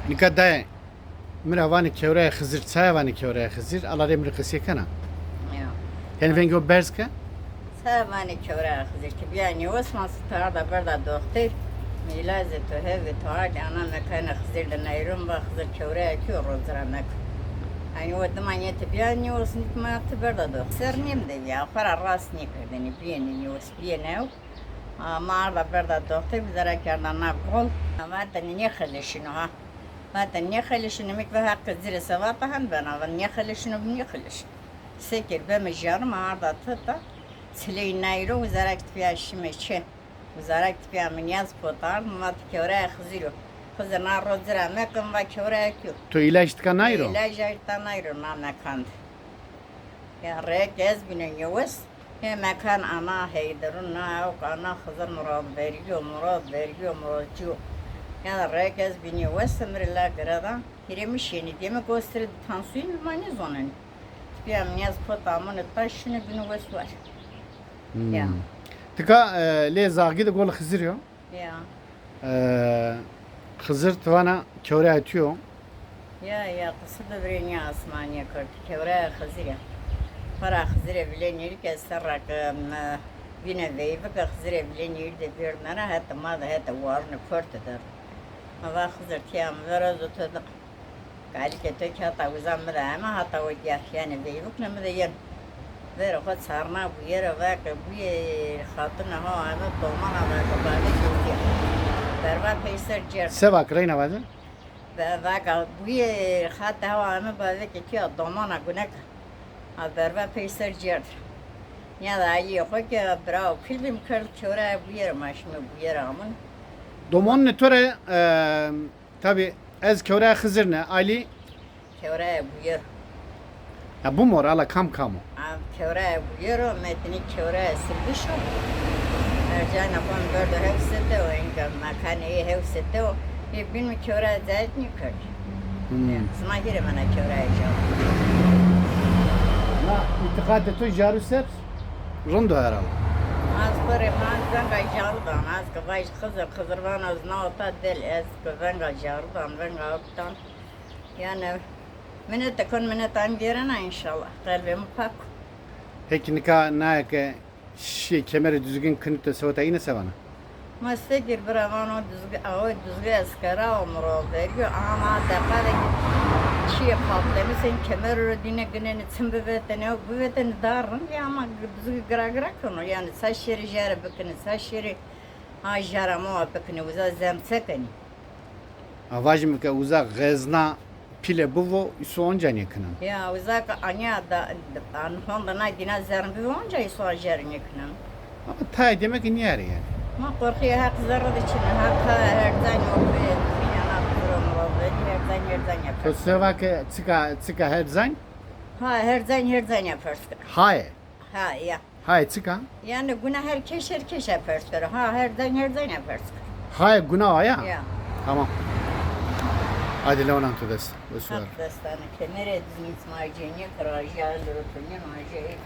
Nikadaya miravani kevre Hızır sayavani kevre Hızır alare mirkasiye kana. Ya. Yani vengo berska Savani kevra xizir ki yani Osman Sultan da burada doktor. Milazı to hevi to hadi ana mekana xizir de nayrum ba xizir kevra ki rozra mek. Yani o damanya tibiyani olsun ma tibirda do. Sernim de ya para ras ne kırdeni biyeni os biyene. Ama da burada doktor bizara kardana kol. Ama da ne xalişino ha. Ma da ne xalişino mek ve hakkı zire sevapa han bana ve ne xalişino ne xaliş. Sekir be mejarım arda tıta. Siley nayro uzarak tpiya şimeçe. Uzarak tpiya minyaz potar mat kevra xiziro. Kızına rozira mekim ve kevra kyo. to ilaç tıkanayro. İlaca nayro na mekand. Ya rekez binen yuvus. He mekan ana heyderun na ok ana xizir murad veriyor murad ciyo. Ya rekez binen yuvus emrilla grada. Hiremiş yeni deme gösterdi tansiyon mani zonen. Tpiya minyaz potamın taşını binen yuvus var. Ya. Tıka le zagi de gol Hızır yo. Ya. Hızır tavana kevre atıyor. Ya kısa da bir asmaniye kırdı. Kevra xizire. Para xizire bile nirik esarrak bine veyve ka xizire bile nirde bir nara hatta ma da hatta varını körteder. Ama xizir tiyam vera zotada. Kali kete kata uzam da ama hatta o yani veyve ne de yen. Ver o sarna bu yere bak bu hatun ha ama toman ama kabade yok. Berba peyser cer. Sevak reyna vardı. Bak bu hatta ha ama bazı ki domana günek. Berba peyser cer. Ya da yok ki bravo film kır çora bu yere maşme bu yere amın. Domon ne töre tabi ez kevre Hızır ne Ali Çora bu yer. ya bu mor ala kam kamu. Çora bu yer metni çora silbişo. Ercan apan böyle hepsinde o engel makane hepsinde o. Bilmi çora zayıf ni kır. Sma gire mana çora ejam. Na itikad tu jaru seps rondo herhalde. Az pare man ben jardan az kavay kızır van az na ota del ez ben jardan ben gaptan. Yani minnet girena inşallah. Kalbim pak. Peki nika na ke şey kemeri düzgün kınıp da sevata yine sevana. Mastegir bravano düzgü askara umro veriyor ama dakika çiğ patlemi sen kemer ödine güneni tümbüvetene bu veten darın ya ama düzgü gra kono yani saçları jara bakın saçları ha jara mo bakın uza zemsekeni. Avajım ke uzak gazna pile buvo iso onca yakının. Ya uzak anya da anhonda na dina zarın bir onca iso jarın yakının. Ama tay demek ki niye yani? Ma korkuyor hak zarrı için hak her zaman yok ve yana durum var her zaman yapar. To seva ke tsika hedzan? Ha her zaman yapar. Haye. Ha ya. Haye tsika. Yani günah herkes yapar. Ha her zaman yapar. Haye günah ya. Ya. Tamam. Hadi leonan to des. Bu suar. Hak destane kemere dizini İsmail Cengiz Karaca Lütfü'nün